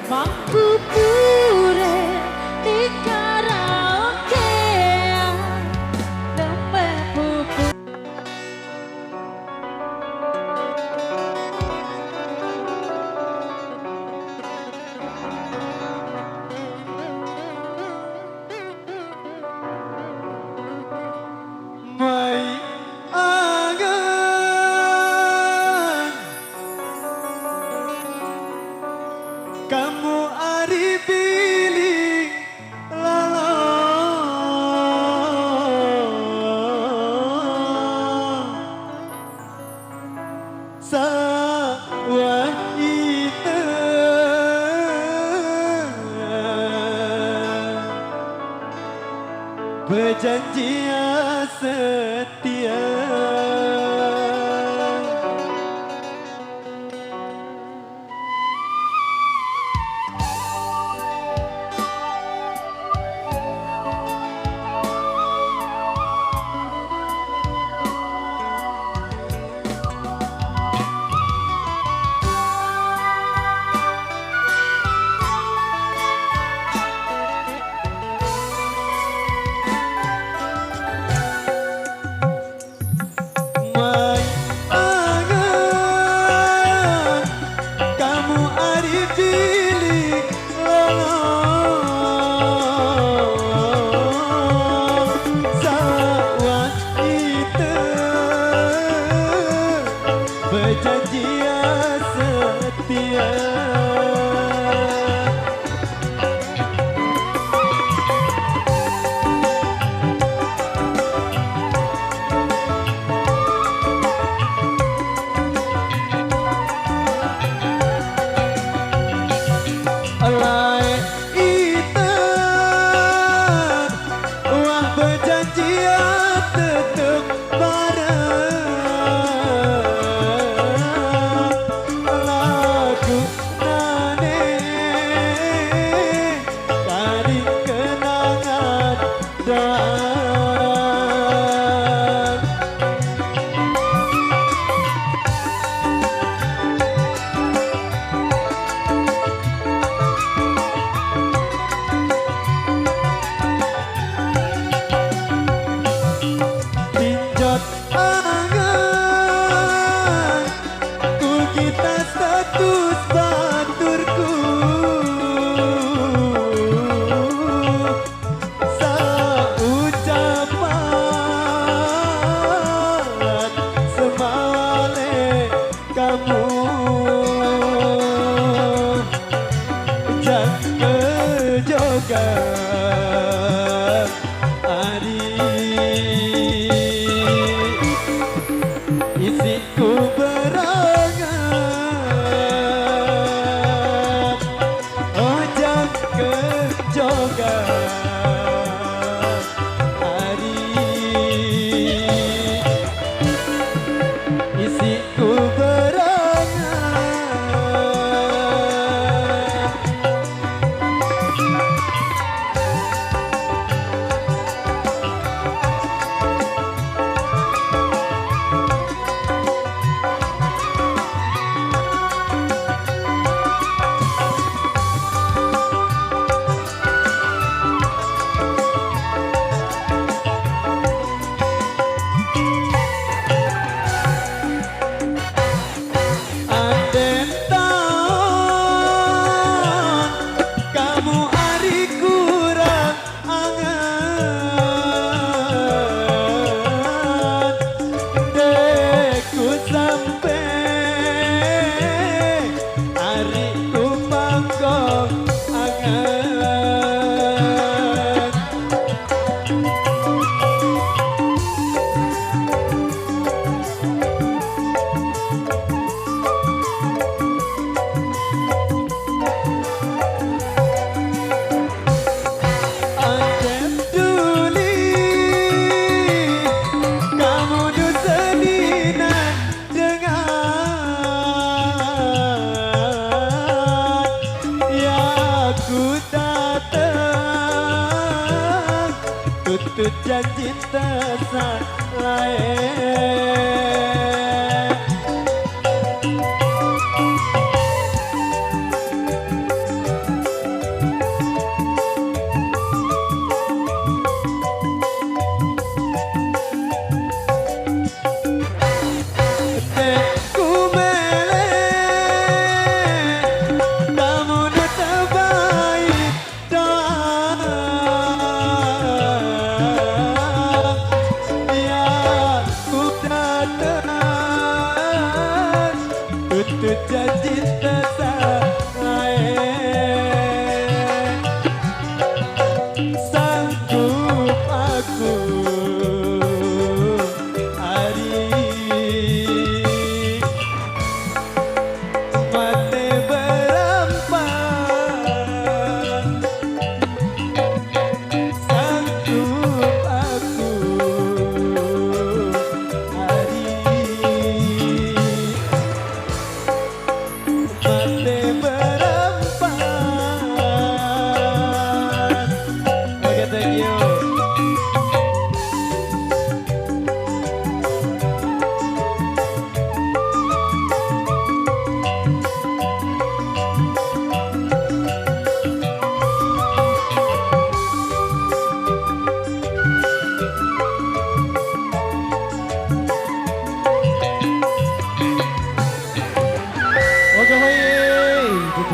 Mampu pure di karaoke Nembe pupu Mai angan kamu ari pilih lalo sawah itu berjanji setia. Mai angan kamu ari pilih sawah itu berjanji setia. Alai itu wah berjanji tetap bareng lagu nane tadi kenangan dan tinjot angan ku kita status baturku saucapan semale kamu jaga joga isiku berangan ojak ke jogan hari isiku berangan tutut janji tesan lain tutut janji tersae sanggup aku hari mati berampan sanggup aku hari mati